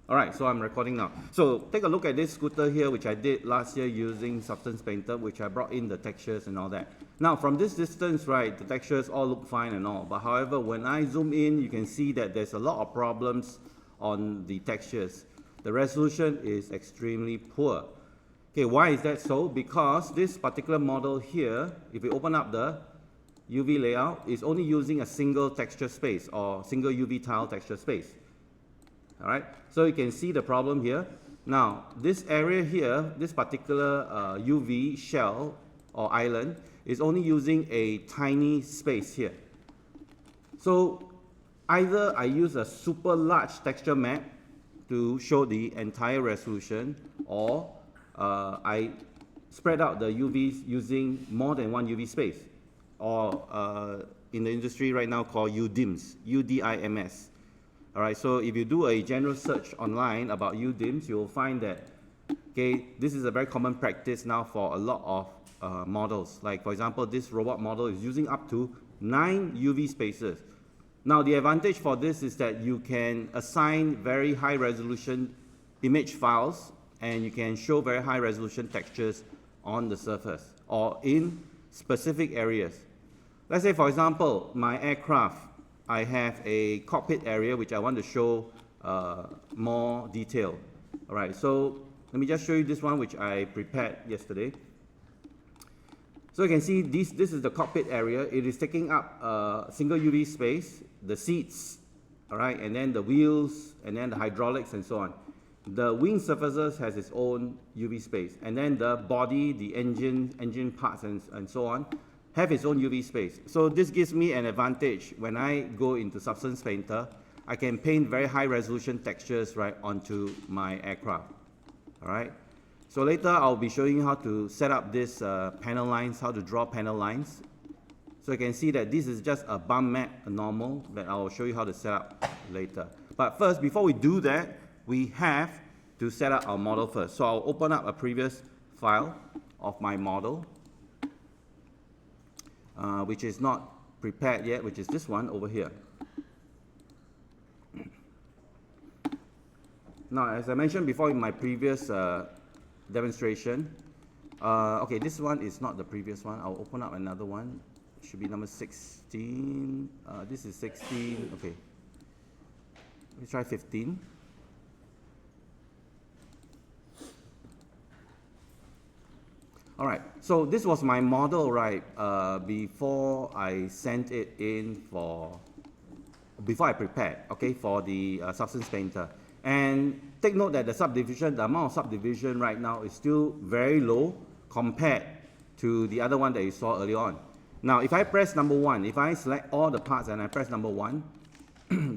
All right, so I'm recording now. So take a look at this scooter here, which I did last year using Substance Painter, which I brought in the textures and all that. Now, from this distance, right, the textures all look fine and all. But however, when I zoom in, you can see that there's a lot of problems on the textures. The resolution is extremely poor. Okay, why is that so? Because this particular model here, if we open up the UV layout, is only using a single texture space or single UV tile texture space. All right, so you can see the problem here. Now, this area here, this particular UV shell or island is only using a tiny space here. So either I use a super large texture map to show the entire resolution, or I spread out the UVs using more than one UV space, or in the industry right now called UDIMS, UDIMS. All right, so if you do a general search online about UDIMS, you'll find that, okay, this is a very common practice now for a lot of models. Like, for example, this robot model is using up to 9 UV spaces. Now, the advantage for this is that you can assign very high resolution image files, and you can show very high resolution textures on the surface or in specific areas. Let's say, for example, my aircraft, I have a cockpit area which I want to show more detail. All right, so let me just show you this one which I prepared yesterday. So you can see this is the cockpit area. It is taking up a single UV space, the seats, all right, and then the wheels, and then the hydraulics and so on. The wing surfaces has its own UV space, and then the body, the engine parts and so on have its own UV space. So this gives me an advantage when I go into Substance Painter. I can paint very high resolution textures right onto my aircraft. All right. So later I'll be showing you how to set up this panel lines, how to draw panel lines. So you can see that this is just a bump map, a normal, that I'll show you how to set up later. But first, before we do that, we have to set up our model first. So I'll open up a previous file of my model, which is not prepared yet, which is this one over here. Now, as I mentioned before in my previous demonstration, okay, this one is not the previous one. I'll open up another one. It should be number 16. This is 16. Okay. Let's try 15. All right, so this was my model, right, before I sent it in before I prepared, okay, for the Substance Painter. And take note that the amount of subdivision right now is still very low compared to the other one that you saw earlier on. Now, if I press number 1, if I select all the parts and I press number 1,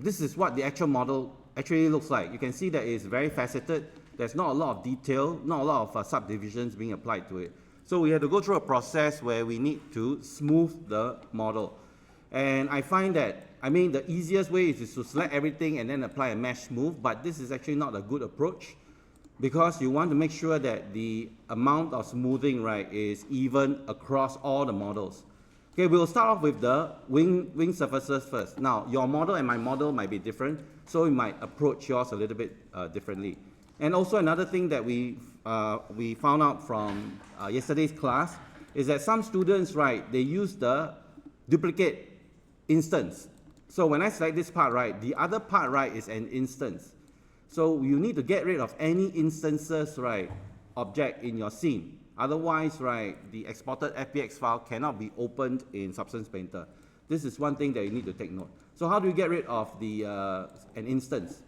this is what the actual model actually looks like. You can see that it's very faceted. There's not a lot of detail, not a lot of subdivisions being applied to it. So we have to go through a process where we need to smooth the model. And I find that, I mean, the easiest way is to select everything and then apply a mesh smooth, but this is actually not a good approach because you want to make sure that the amount of smoothing, right, is even across all the models. Okay, we'll start off with the wing surfaces first. Now, your model and my model might be different, so we might approach yours a little bit differently. And also another thing that we found out from yesterday's class is that some students, right, they use the duplicate instance. So when I select this part, right, the other part, right, is an instance. So you need to get rid of any instances, right, object in your scene. Otherwise, right, the exported FBX file cannot be opened in Substance Painter. This is one thing that you need to take note. So how do you get rid of the an instance?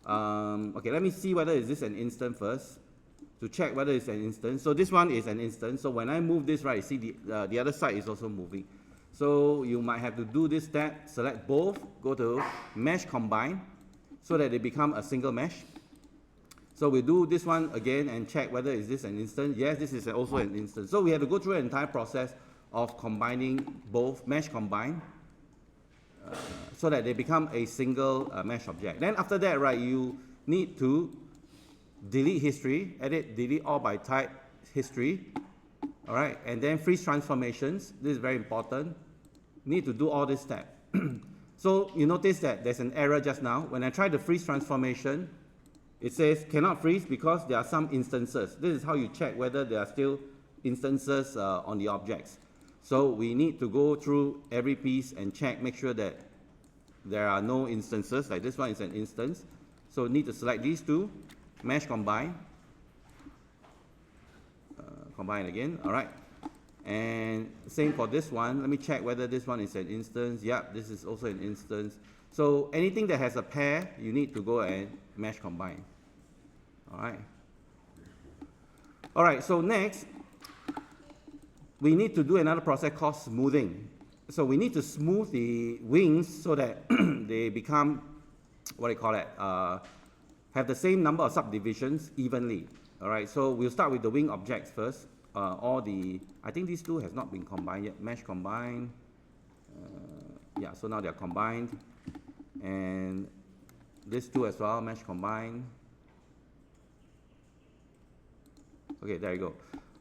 Okay, let me see whether is this an instance first, to check whether it's an instance. So this one is an instance. So when I move this, right, see the other side is also moving. So you might have to do this step, select both, go to Mesh Combine, so that they become a single mesh. So we do this one again and check whether is this an instance. Yes, this is also an instance. So we have to go through an entire process of combining both Mesh Combine, so that they become a single mesh object. Then after that, right, you need to delete history, edit, delete all by type history, all right, and then freeze transformations. This is very important. Need to do all this step. So you notice that there's an error just now. When I try to freeze transformation, It says cannot freeze because there are some instances. This is how you check whether there are still instances on the objects. So we need to go through every piece and check, make sure that there are no instances, like this one is an instance. So we need to select these two, mesh combine, combine again, all right. And same for this one. Let me check whether this one is an instance. Yep, this is also an instance. So anything that has a pair, you need to go and mesh combine. All right. All right, so next, we need to do another process called smoothing. So we need to smooth the wings so that they become, what do you call it, have the same number of subdivisions evenly. All right, so we'll start with the wing objects first. I think these two has not been combined yet. Mesh combine. Yeah, so now they're combined. And these two as well, mesh combine. Okay, there you go.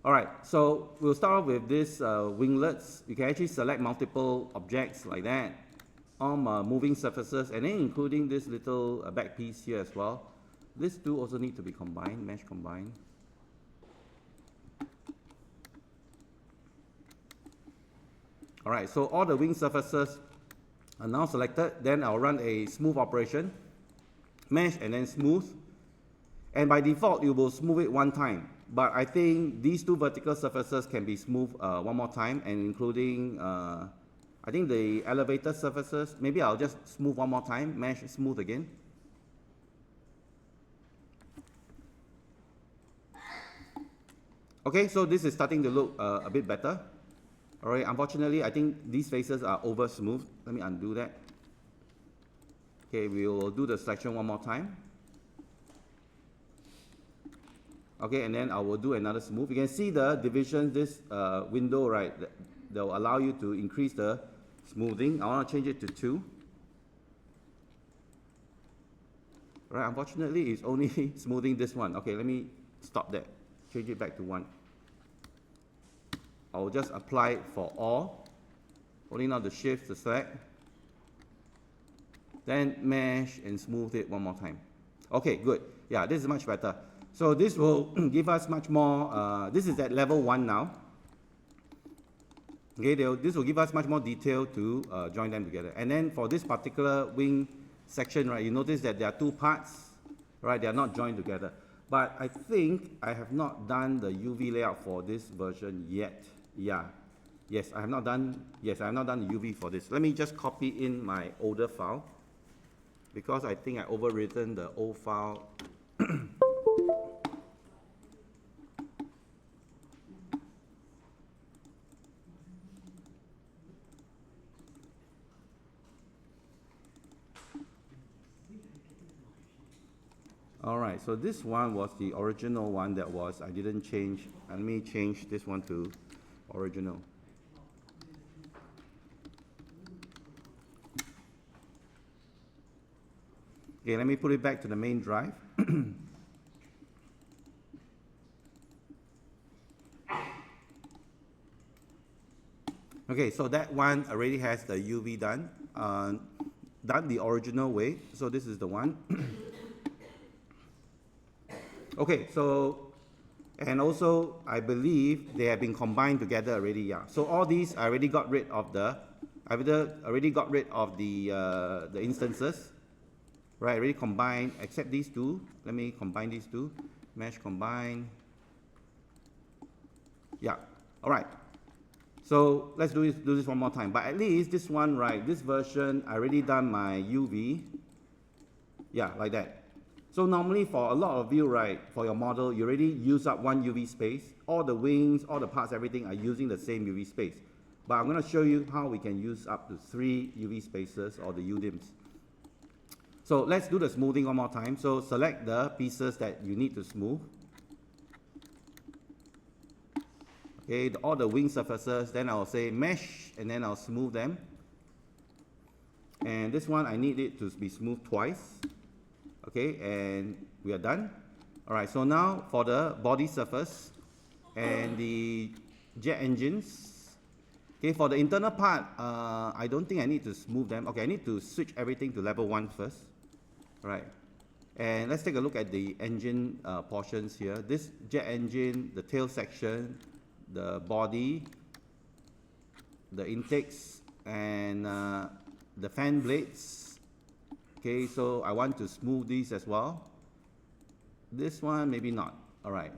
All right, so we'll start off with this winglets. You can actually select multiple objects like that on moving surfaces, and then including this little back piece here as well. These two also need to be combined, mesh combine. All right, so all the wing surfaces are now selected. Then I'll run a smooth operation, mesh and then smooth. And by default, you will smooth it one time. But I think these two vertical surfaces can be smoothed one more time, and including, I think the elevator surfaces, maybe I'll just smooth one more time, mesh, smooth again. Okay, so this is starting to look a bit better. All right, unfortunately, I think these faces are over smooth. Let me undo that. Okay, we will do the selection one more time. Okay, and then I will do another smooth. You can see the divisions, this window, right, that will allow you to increase the smoothing. I want to change it to 2. Right, unfortunately, it's only smoothing this one. Okay, let me stop that. Change it back to 1. I'll just apply it for all, holding down the shift to select, then mesh and smooth it one more time. Okay, good. Yeah, this is much better. So this will give us much more, this is at level 1 now. Okay, this will give us much more detail to join them together. And then for this particular wing section, right, you notice that there are 2 parts, right, they are not joined together. But I think I have not done the UV layout for this version yet. Yeah, yes, I have not done the UV for this. Let me just copy in my older file, because I think I overwritten the old file. All right, so this one was the original one that was, I didn't change. Let me change this one to original. Okay, let me put it back to the main drive. Okay, so that one already has the UV done, done the original way. So this is the one. Okay, so, and also I believe they have been combined together already, yeah. So all these I already got rid of the, the instances, right? Already combined, except these two. Let me combine these two, mesh combine. Yeah, all right. So let's do this one more time. But at least this one, right? This version I already done my UV. Yeah, like that. So normally for a lot of you, right, for your model, you already use up 1 UV space. All the wings, all the parts, everything are using the same UV space. But I'm going to show you how we can use up to 3 UV spaces, or the UDIMs. So let's do the smoothing one more time. So select the pieces that you need to smooth. Okay, all the wing surfaces, then I'll say mesh, and then I'll smooth them. And this one, I need it to be smooth twice. Okay, and we are done. All right, so now for the body surface and the jet engines. Okay, for the internal part, I don't think I need to smooth them. Okay, I need to switch everything to level 1 first. All right, And let's take a look at the engine portions here. This jet engine, the tail section, the body, the intakes, and the fan blades. Okay, so I want to smooth these as well. This one, maybe not. All right.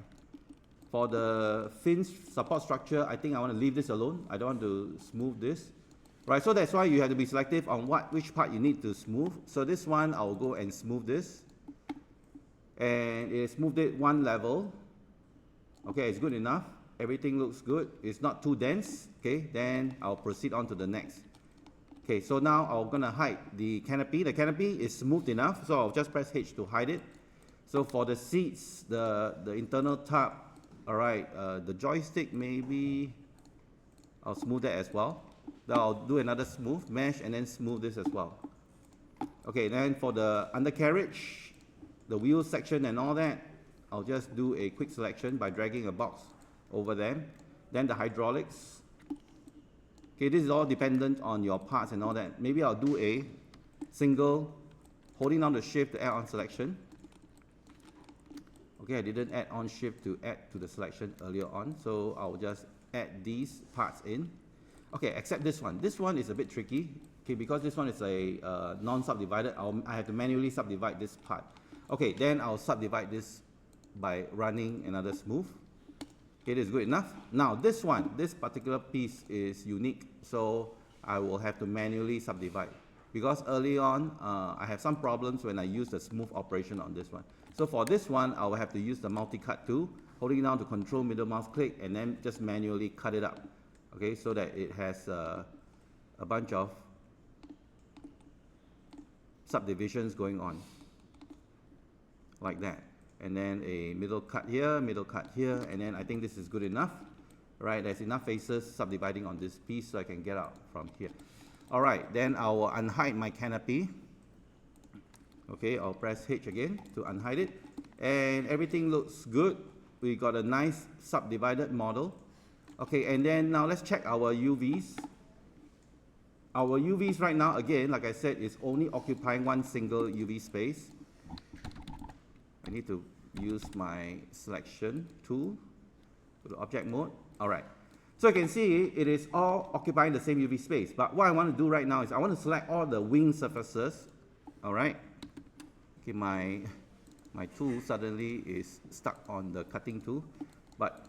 For the fin support structure, I think I want to leave this alone. I don't want to smooth this. Right, so that's why you have to be selective on which part you need to smooth. So this one, I'll go and smooth this. And it smoothed it one level. Okay, it's good enough. Everything looks good. It's not too dense. Okay, then I'll proceed on to the next. Okay, so now I'm gonna hide the canopy. The canopy is smooth enough, so I'll just press H to hide it. So for the seats, the internal tub, all right, the joystick maybe I'll smooth that as well. Then I'll do another smooth mesh and then smooth this as well. Okay, then for the undercarriage, the wheel section and all that, I'll just do a quick selection by dragging a box over them. Then the hydraulics. Okay, this is all dependent on your parts and all that. Maybe I'll do a single holding down the shift to add on selection. Okay, I didn't add on shift to add to the selection earlier on, so I'll just add these parts in. Okay, except this one. This one is a bit tricky. Okay, because this one is a non-subdivided, I have to manually subdivide this part. Okay, then I'll subdivide this by running another smooth. Okay, this is good enough. Now this one, this particular piece is unique, so I will have to manually subdivide. Because early on, I have some problems when I use the smooth operation on this one. So for this one, I will have to use the multi-cut tool, holding down to control middle mouse click, and then just manually cut it up. Okay, so that it has a bunch of subdivisions going on, like that. And then a middle cut here, and then I think this is good enough. Right, there's enough faces subdividing on this piece so I can get out from here. All right, then I will unhide my canopy. Okay, I'll press H again to unhide it. And everything looks good. We got a nice subdivided model. Okay, and then now let's check our UVs. Our UVs right now, again, like I said, is only occupying one single UV space. I need to use my selection tool, go to object mode. All right, so you can see it is all occupying the same UV space. But what I want to do right now is I want to select all the wing surfaces. All right, okay, my tool suddenly is stuck on the cutting tool, but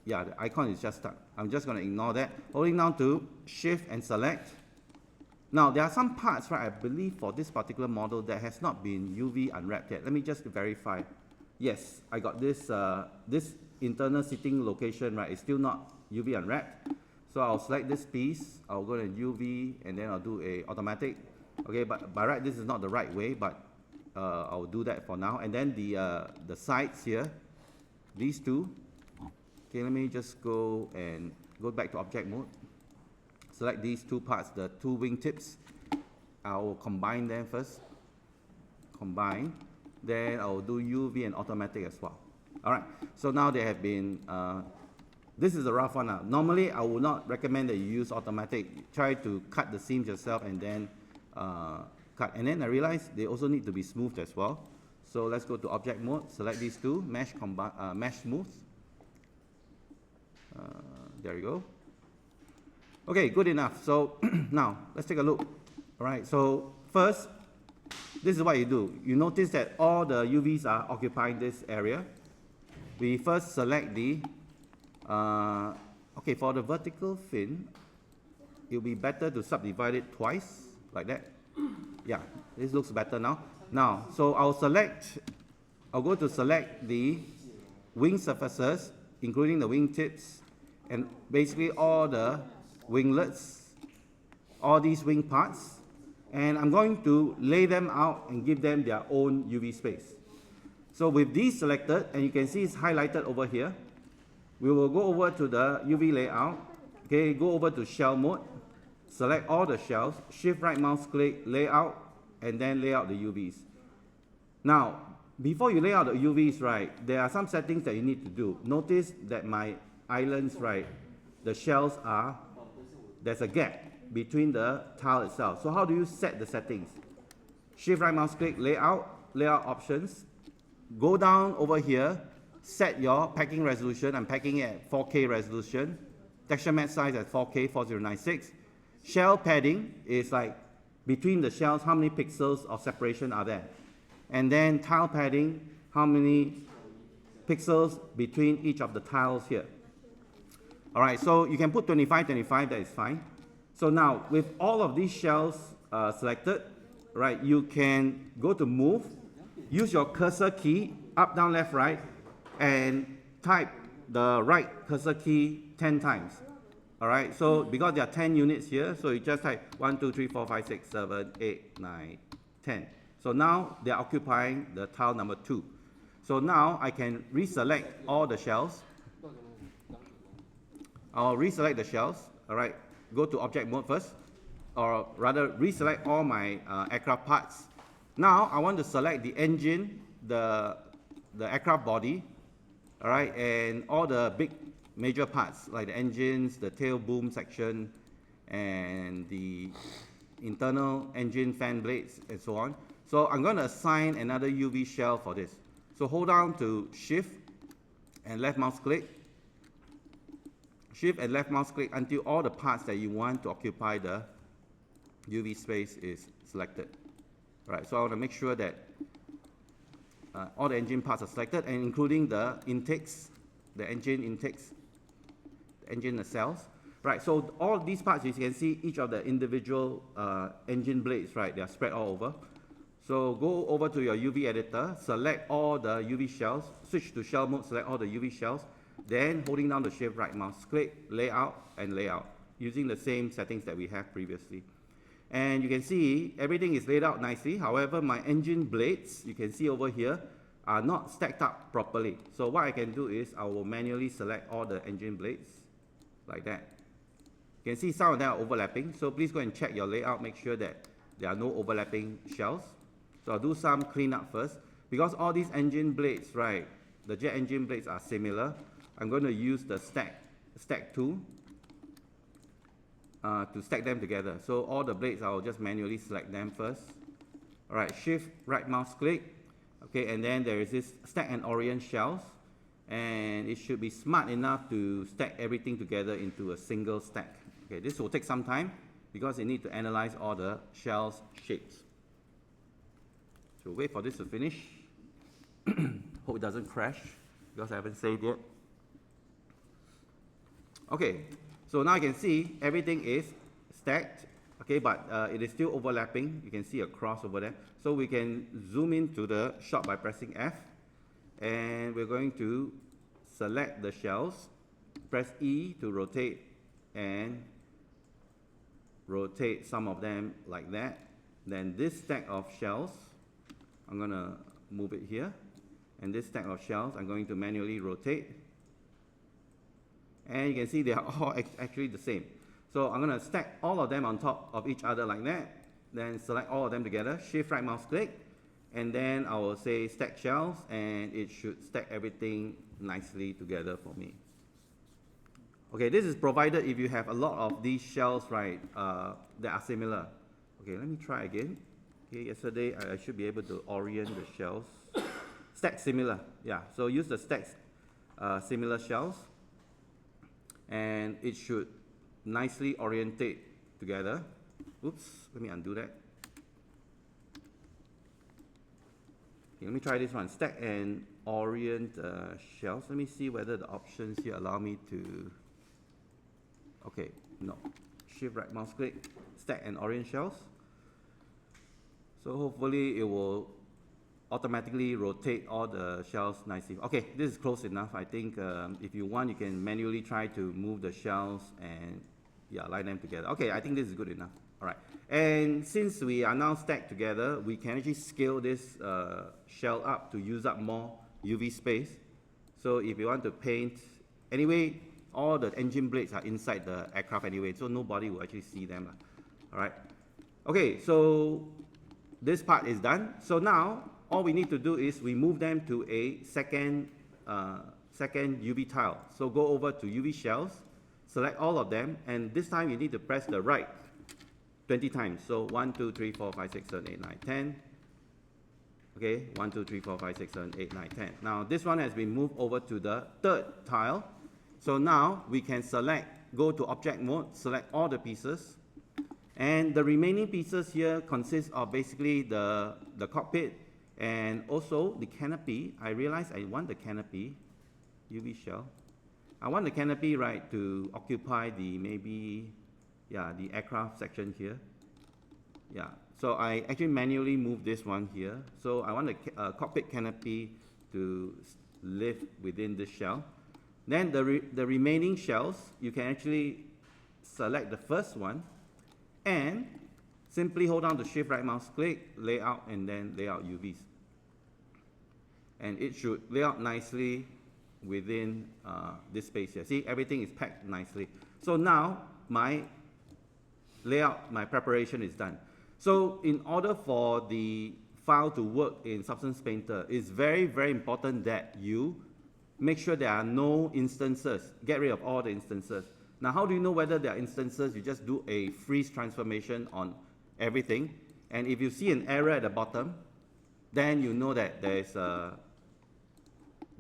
yeah, the icon is just stuck. I'm just going to ignore that. Holding down to shift and select. Now, there are some parts, right, I believe for this particular model that has not been UV unwrapped yet. Let me just verify. Yes, I got this, this internal seating location, right, is still not UV unwrapped. So I'll select this piece, I'll go to UV, and then I'll do a automatic. Okay, but by right, this is not the right way, but I'll do that for now. And then the sides here, these two. Okay, let me just go back to object mode. Select these two parts, the two wing tips. I'll combine them first. Combine. Then I'll do UV and automatic as well. All right, so now they have been, this is a rough one now. Normally, I would not recommend that you use automatic. Try to cut the seams yourself and then cut. And then I realized they also need to be smoothed as well. So let's go to object mode, select these two, mesh smooth. There you go. Okay, good enough. So now let's take a look. All right, so first, this is what you do. You notice that all the UVs are occupying this area. We first select the, okay, for the vertical fin, it'll be better to subdivide it twice, like that. Yeah, this looks better now. Now, so I'll go to select the wing surfaces, including the wing tips, and basically all the winglets, all these wing parts, and I'm going to lay them out and give them their own UV space. So with these selected, and you can see it's highlighted over here, we will go over to the UV layout, okay, go over to shell mode, select all the shells, shift right mouse click, layout, and then lay out the UVs. Now, before you lay out the UVs, right, there are some settings that you need to do. Notice that my islands, right, the shells are, there's a gap between the tile itself. So how do you set the settings? Shift right mouse click, layout, layout options, go down over here, set your packing resolution. I'm packing it at 4K resolution. Texture mat size at 4K 4096. Shell padding is like between the shells, how many pixels of separation are there? And then tile padding, how many pixels between each of the tiles here. All right, so you can put 25, 25, that is fine. So now, with all of these shells selected, right, you can go to move, use your cursor key, up, down, left, right, and type the right cursor key 10 times. All right, so because there are 10 units here, so you just type 1, 2, 3, 4, 5, 6, 7, 8, 9, 10. So now they're occupying the tile number 2. So now I can reselect all the shells. I'll reselect the shells. All right, go to object mode first, or rather reselect all my aircraft parts. Now I want to select the engine, the aircraft body, all right, and all the big major parts like the engines, the tail boom section, and the internal engine fan blades, and so on. So I'm going to assign another UV shell for this. So hold down to Shift and left mouse click. Shift and left mouse click until all the parts that you want to occupy the UV space is selected. All right, so I want to make sure that all the engine parts are selected, and including the intakes, the engine intakes, the engine nacelles. Right, so all these parts, you can see each of the individual engine blades, right, they are spread all over. So go over to your UV editor, select all the UV shells, switch to shell mode, select all the UV shells, then holding down the Shift right mouse click, layout and layout, using the same settings that we have previously. And you can see everything is laid out nicely. However, my engine blades, you can see over here, are not stacked up properly. So what I can do is I will manually select all the engine blades like that. You can see some of them are overlapping, so please go and check your layout, make sure that there are no overlapping shells. So I'll do some cleanup first. Because all these engine blades, right, the jet engine blades are similar, I'm going to use the stack tool to stack them together. So all the blades, I'll just manually select them first. All right, Shift right mouse click. Okay, and then there is this stack and orient shells, and it should be smart enough to stack everything together into a single stack. Okay, this will take some time because it needs to analyze all the shells shapes. So wait for this to finish. Hope it doesn't crash because I haven't saved yet. Okay, so now you can see everything is stacked, okay, but it is still overlapping. You can see a cross over there. So we can zoom into the shot by pressing F, and we're going to select the shells, press E to rotate, and rotate some of them like that. Then this stack of shells, I'm going to move it here, and this stack of shells I'm going to manually rotate. And you can see they are all actually the same. So I'm going to stack all of them on top of each other like that, then select all of them together, Shift right mouse click, and then I will say stack shells, and it should stack everything nicely together for me. Okay, this is provided if you have a lot of these shells, right, that are similar. Okay, let me try again. Okay, yesterday I should be able to orient the shells. Stack similar, yeah. So use the stack similar shells, and it should nicely orientate together. Oops, let me undo that. Okay, let me try this one. Stack and orient shells. Let me see whether the options here allow me to. Okay, no. Shift right mouse click, stack and orient shells. So hopefully it will automatically rotate all the shells nicely. Okay, this is close enough. I think if you want, you can manually try to move the shells and line them together. Okay, I think this is good enough. All right, and since we are now stacked together, we can actually scale this shell up to use up more UV space. So if you want to paint, anyway, all the engine blades are inside the aircraft anyway, so nobody will actually see them. All right. Okay, so this part is done. So now all we need to do is we move them to a second UV tile. So go over to UV shells, select all of them, and this time you need to press the right 20 times. So 1, 2, 3, 4, 5, 6, 7, 8, 9, 10. Okay, 1, 2, 3, 4, 5, 6, 7, 8, 9, 10. Now this one has been moved over to the third tile. So now we can select, go to object mode, select all the pieces. And the remaining pieces here consist of basically the cockpit and also the canopy. I realize I want the canopy, UV shell. I want the canopy, right, to occupy the maybe, yeah, the aircraft section here. Yeah, so I actually manually move this one here. So I want the cockpit canopy to live within this shell. Then the remaining shells, you can actually select the first one and simply hold down the shift right mouse click, layout, and then layout UVs. And it should lay out nicely within this space here. See, everything is packed nicely. So now my layout, my preparation is done. So in order for the file to work in Substance Painter, it's very, very important that you make sure there are no instances. Get rid of all the instances. Now, how do you know whether there are instances? You just do a freeze transformation on everything. And if you see an error at the bottom, then you know that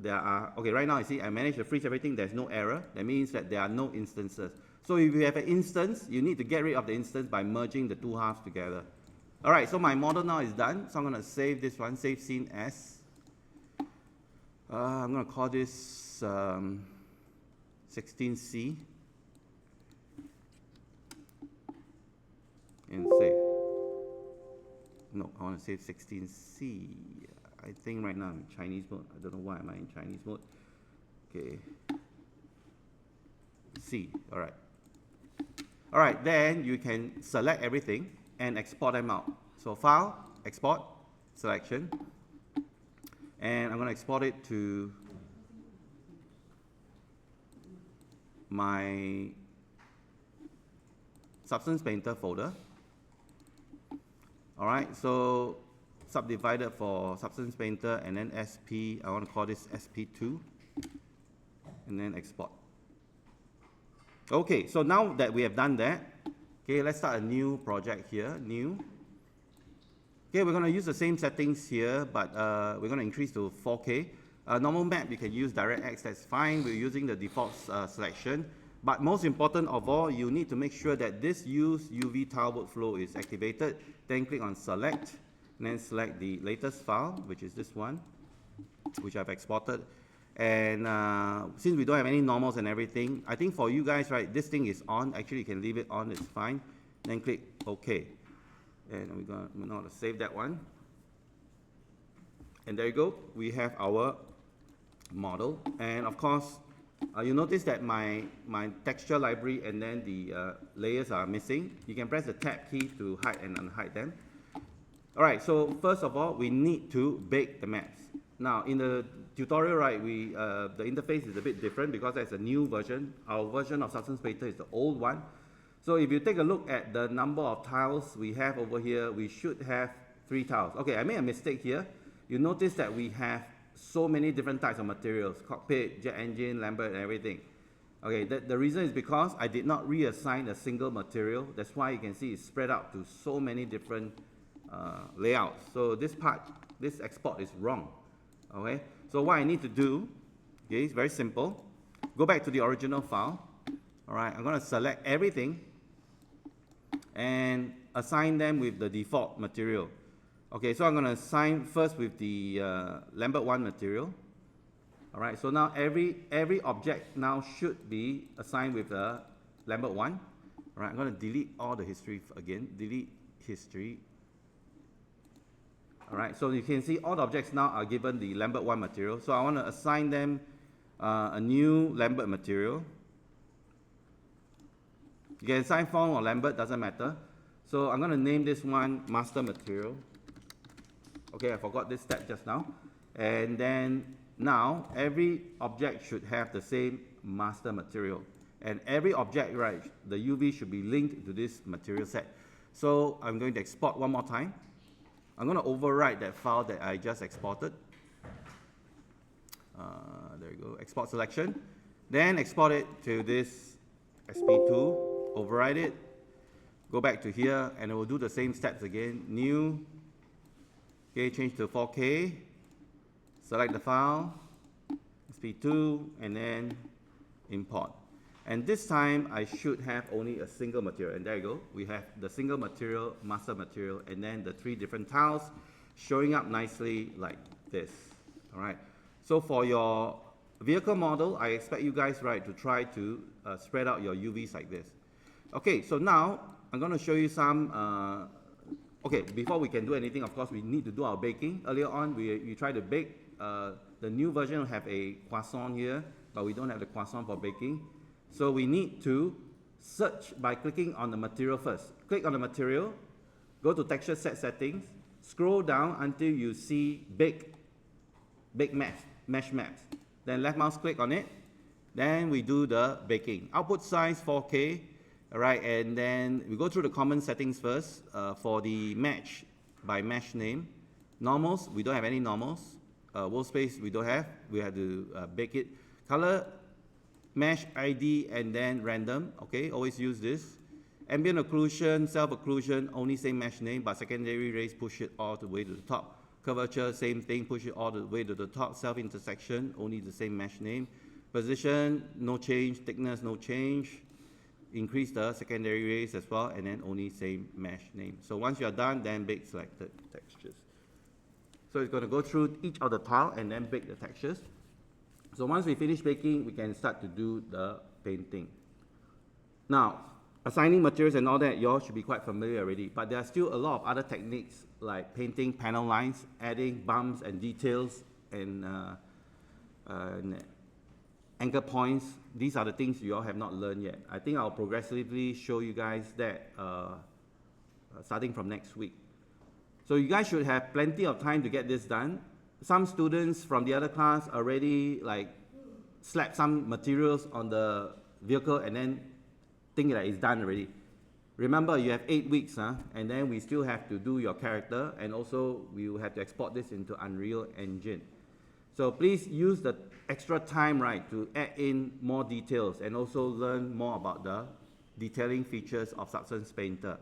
okay, right now I see I managed to freeze everything, there's no error. That means that there are no instances. So if you have an instance, you need to get rid of the instance by merging the two halves together. All right, so my model now is done. So I'm going to save this one, save scene as. I'm going to call this 16C. And save. No, I want to save 16C. I think right now I'm in Chinese mode. I don't know why am I in Chinese mode. Okay. C, all right. All right, then you can select everything and export them out. So file, export, selection. And I'm going to export it to my Substance Painter folder. All right, so subdivided for Substance Painter and then SP, I want to call this SP2, and then export. Okay, so now that we have done that, okay, let's start a new project here, new. Okay, we're going to use the same settings here, but we're going to increase to 4K. Normal map, you can use DirectX, that's fine. We're using the default selection. But most important of all, you need to make sure that this use UV tile workflow is activated. Then click on select, and then select the latest file, which is this one, which I've exported. And since we don't have any normals and everything, I think for you guys, right, this thing is on. Actually, you can leave it on, it's fine. Then click OK. And we're going to save that one. And there you go. We have our model. And of course, you notice that my texture library and then the layers are missing. You can press the tab key to hide and unhide them. All right, so first of all, we need to bake the maps. Now, in the tutorial, right, the interface is a bit different because there's a new version. Our version of Substance Painter is the old one. So if you take a look at the number of tiles we have over here, we should have 3 tiles. Okay, I made a mistake here. You notice that we have so many different types of materials, cockpit, jet engine, Lambert, and everything. Okay, the reason is because I did not reassign a single material. That's why you can see it's spread out to so many different layouts. So this export is wrong. Okay, so what I need to do, okay, it's very simple. Go back to the original file. All right, I'm going to select everything and assign them with the default material. Okay, so I'm going to assign first with the Lambert 1 material. All right, so now every object now should be assigned with the Lambert 1. All right, I'm going to delete all the history again. Delete history. All right, so you can see all the objects now are given the Lambert 1 material. So I want to assign them a new Lambert material. You can assign Fong or Lambert, doesn't matter. So I'm going to name this one Master Material. Okay, I forgot this step just now. And then now every object should have the same master material. And every object, right, the UV should be linked to this material set. So I'm going to export one more time. I'm going to overwrite that file that I just exported. There you go, export selection. Then export it to this SP2. Override it, go back to here, and it will do the same steps again. New, Okay, change to 4K, select the file, SP2, and then import. And this time I should have only a single material, and there you go. We have the single material, master material, and then the 3 different tiles showing up nicely like this. All right. So for your vehicle model, I expect you guys, right, to try to spread out your UVs like this. Okay, so now I'm going to show you some. Okay, before we can do anything, of course, we need to do our baking. Earlier on, we tried to bake. The new version will have a croissant here, but we don't have the croissant for baking. So we need to search by clicking on the material first. Click on the material, go to texture set settings, scroll down until you see bake mesh maps. Then left mouse click on it. Then we do the baking. Output size 4K. All right, and then we go through the common settings first for the match by mesh name. Normals, we don't have any normals. Wall space, we don't have. We have to bake it. Color, mesh ID, and then random. Okay, always use this. Ambient occlusion, self-occlusion, only same mesh name, but secondary rays push it all the way to the top. Curvature, same thing, push it all the way to the top. Self-intersection, only the same mesh name. Position, no change. Thickness, no change. Increase the secondary rays as well, and then only same mesh name. So once you are done, then bake selected textures. So it's going to go through each of the tile and then bake the textures. So once we finish baking, we can start to do the painting. Now, assigning materials and all that, you all should be quite familiar already, but there are still a lot of other techniques like painting panel lines, adding bumps and details, and anchor points. These are the things you all have not learned yet. I think I'll progressively show you guys that starting from next week. So you guys should have plenty of time to get this done. Some students from the other class already like slap some materials on the vehicle and then think that it's done already. Remember, you have 8 weeks, and then we still have to do your character, and also we will have to export this into Unreal Engine. So please use the extra time, right, to add in more details and also learn more about the detailing features of Substance Painter.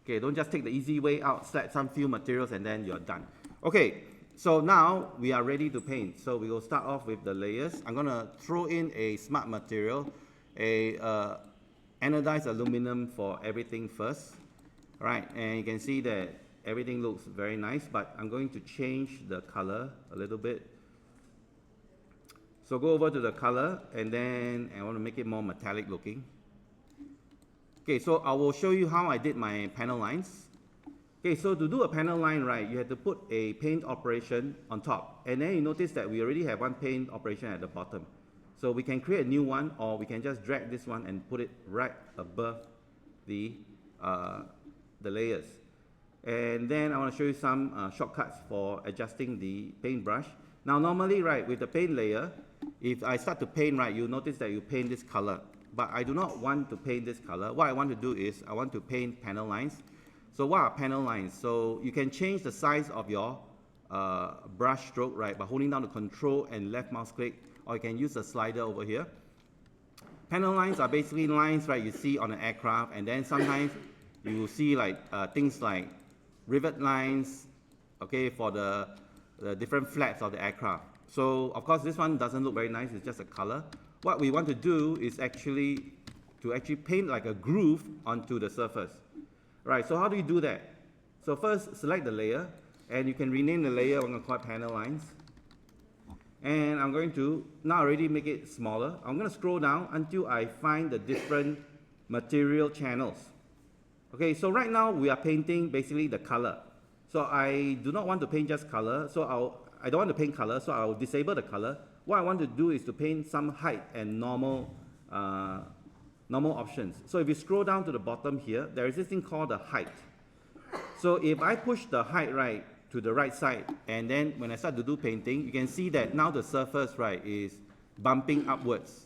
Okay, don't just take the easy way out, select some few materials, and then you're done. Okay, so now we are ready to paint. So we will start off with the layers. I'm going to throw in a smart material, a anodized aluminum for everything first. All right, and you can see that everything looks very nice, but I'm going to change the color a little bit. So go over to the color, and then I want to make it more metallic looking. Okay, so I will show you how I did my panel lines. Okay, so to do a panel line, right, you have to put a paint operation on top. And then you notice that we already have one paint operation at the bottom. So we can create a new one, or we can just drag this one and put it right above the layers. And then I want to show you some shortcuts for adjusting the paintbrush. Now normally, right, with the paint layer, if I start to paint, right, you'll notice that you paint this color. But I do not want to paint this color. What I want to do is I want to paint panel lines. So what are panel lines? So you can change the size of your brush stroke, right, by holding down the control and left mouse click, or you can use the slider over here. Panel lines are basically lines, right, you see on an aircraft, and then sometimes you will see like things like rivet lines, okay, for the different flaps of the aircraft. So of course this one doesn't look very nice, it's just a color. What we want to do is actually paint like a groove onto the surface. Right, so how do you do that? So first select the layer, and you can rename the layer. I'm going to call it panel lines. And I'm going to now already make it smaller. I'm going to scroll down until I find the different material channels. Okay, so right now we are painting basically the color. So I do not want to paint just color, so I don't want to paint color, so I'll disable the color. What I want to do is to paint some height and normal options. So if you scroll down to the bottom here, there is this thing called the height. So if I push the height right to the right side, and then when I start to do painting, you can see that now the surface, right, is bumping upwards.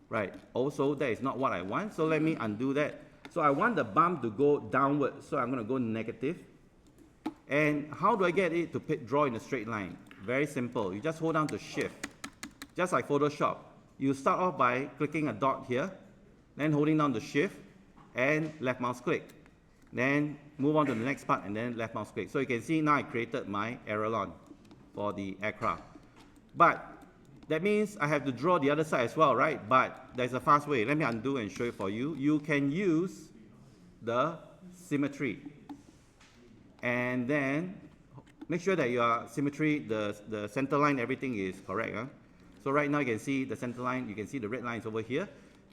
Right, also that is not what I want, so let me undo that. So I want the bump to go downwards, so I'm going to go negative. And how do I get it to draw in a straight line? Very simple, you just hold down to shift. Just like Photoshop, you start off by clicking a dot here, then holding down the shift and left mouse click. Then move on to the next part and then left mouse click. So you can see now I created my aileron for the aircraft. But that means I have to draw the other side as well, right? But there's a fast way. Let me undo and show it for you. You can use the symmetry. And then make sure that your symmetry, the center line, everything is correct. Huh? So right now you can see the center line, you can see the red lines over here.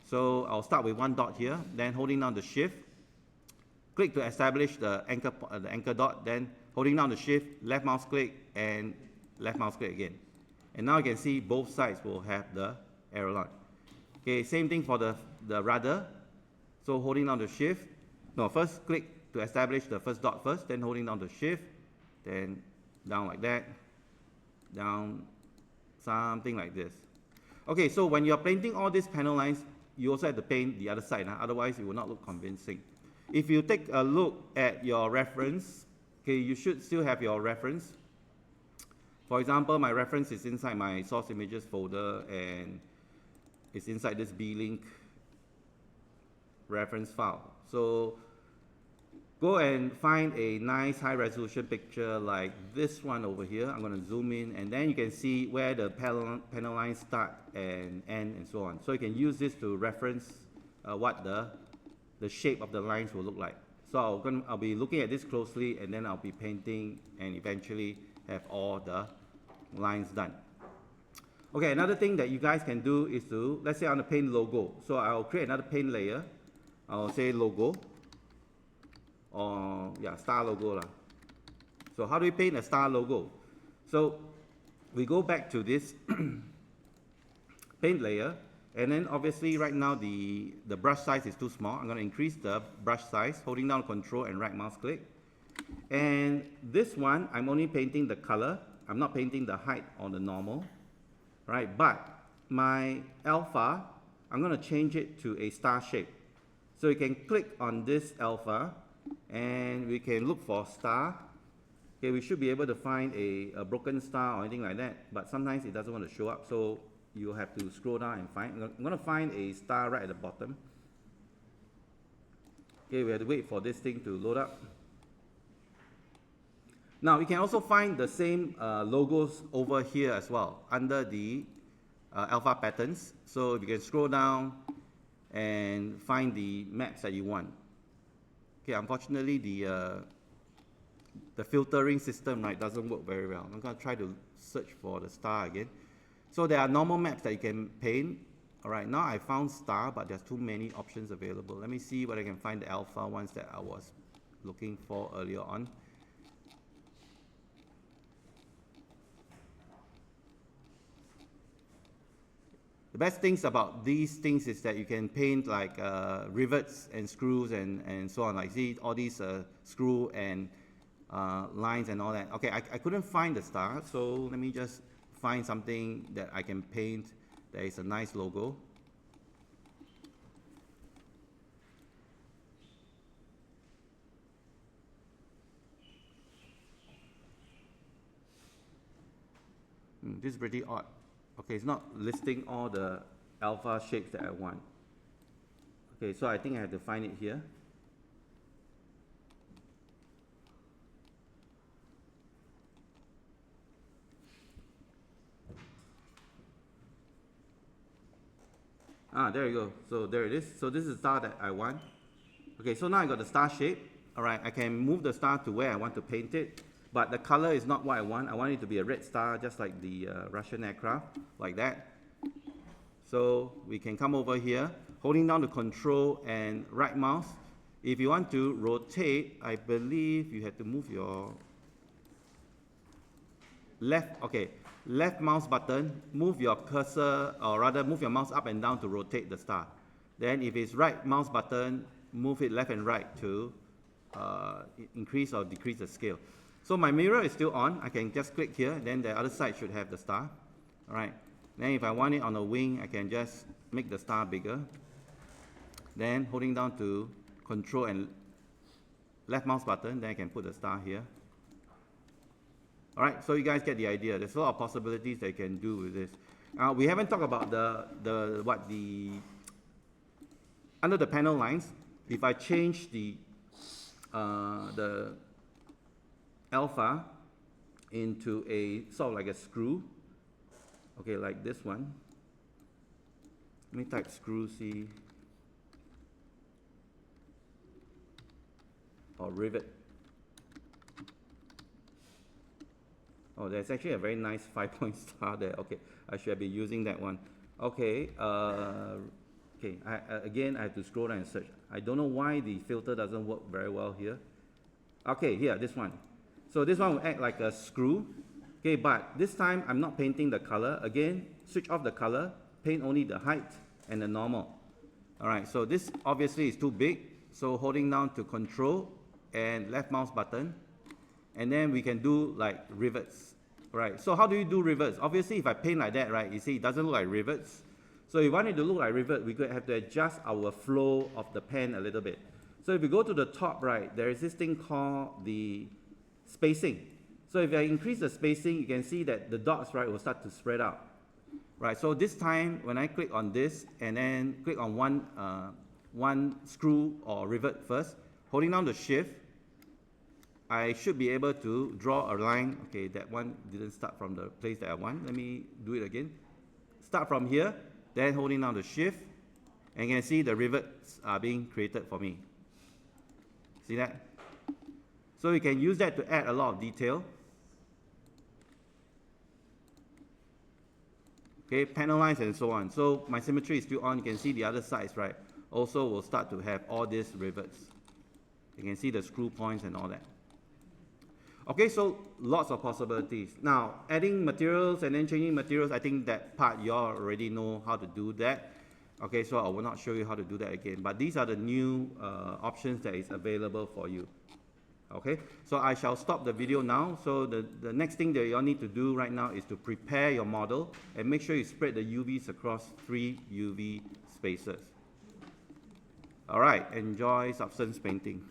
So I'll start with one dot here, then holding down the shift, click to establish the anchor dot, then holding down the shift, left mouse click, and left mouse click again. And now you can see both sides will have the aileron. Okay, same thing for the rudder. So holding down the shift, no, first click to establish the first dot first, then holding down the shift, then down like that, down, something like this. Okay, so when you're painting all these panel lines, you also have to paint the other side, otherwise it will not look convincing. If you take a look at your reference, okay, you should still have your reference. For example, my reference is inside my source images folder and it's inside this B-Link reference file. So go and find a nice high resolution picture like this one over here. I'm going to zoom in and then you can see where the panel lines start and end and so on. So you can use this to reference what the shape of the lines will look like. So I'll be looking at this closely and then I'll be painting and eventually have all the lines done. Okay, another thing that you guys can do is to, let's say I want to paint logo. So I'll create another paint layer. I'll say logo. Or yeah, star logo lah. So how do we paint a star logo? So we go back to this paint layer, and then obviously right now the brush size is too small. I'm going to increase the brush size, holding down Control and right mouse click. And this one, I'm only painting the color. I'm not painting the height or the normal, right? But my alpha, I'm going to change it to a star shape. So you can click on this alpha and we can look for star. Okay, we should be able to find a broken star or anything like that, but sometimes it doesn't want to show up, so you have to scroll down and find. I'm going to find a star right at the bottom. Okay, we have to wait for this thing to load up. Now we can also find the same logos over here as well under the alpha patterns. So you can scroll down and find the maps that you want. Okay, unfortunately the filtering system, right, doesn't work very well. I'm going to try to search for the star again. So there are normal maps that you can paint. All right, now I found star, but there's too many options available. Let me see whether I can find the alpha ones that I was looking for earlier on. The best things about these things is that you can paint like rivets and screws and so on. Like see all these screw and lines and all that. Okay, I couldn't find the star, so let me just find something that I can paint that is a nice logo. This is pretty odd. Okay, it's not listing all the alpha shapes that I want. Okay, so I think I have to find it here. Ah, there you go. So there it is. So this is the star that I want. Okay, so now I got the star shape. All right, I can move the star to where I want to paint it. But the color is not what I want. I want it to be a red star, just like the Russian aircraft, like that. So we can come over here, holding down the Control and right mouse. If you want to rotate, I believe you have to move your left, okay, left mouse button, move your cursor, or rather move your mouse up and down to rotate the star. Then if it's right mouse button, move it left and right to increase or decrease the scale. So my mirror is still on. I can just click here, then the other side should have the star. All right. Then if I want it on a wing, I can just make the star bigger. Then holding down to Control and left mouse button, then I can put the star here. All right, so you guys get the idea. There's a lot of possibilities that you can do with this. We haven't talked about under the panel lines. If I change the the alpha into a sort of like a screw. Okay, like this one. Let me type screw, see, or rivet. Oh, there's actually a very nice 5-point star there. Okay, I should be using that one. Okay, okay. Again, I have to scroll down and search. I don't know why the filter doesn't work very well here. Okay, here, this one. So this one will act like a screw. Okay, but this time I'm not painting the color. Again, switch off the color, paint only the height and the normal. All right, so this obviously is too big. So holding down to control and left mouse button, and then we can do like rivets. Right, so how do you do rivets? Obviously, if I paint like that, right, you see it doesn't look like rivets. So if we want it to look like rivet, we could have to adjust our flow of the pen a little bit. So if you go to the top right, there is this thing called the spacing. So if I increase the spacing, you can see that the dots, right, will start to spread out. Right, so this time, when I click on this, and then click on one screw or rivet first, holding down the shift, I should be able to draw a line. Okay, that one didn't start from the place that I want. Let me do it again. Start from here, then holding down the shift, and you can see the rivets are being created for me. See that? So you can use that to add a lot of detail. Okay, panel lines and so on. So my symmetry is still on. You can see the other sides, right? Also will start to have all these rivets. You can see the screw points and all that. Okay, so lots of possibilities. Now, adding materials and then changing materials, I think that part you all already know how to do that. Okay, so I will not show you how to do that again. But these are the new options that is available for you. Okay, so I shall stop the video now. So the next thing that you all need to do right now is to prepare your model and make sure you spread the UVs across 3 UV spaces. All right, enjoy substance painting.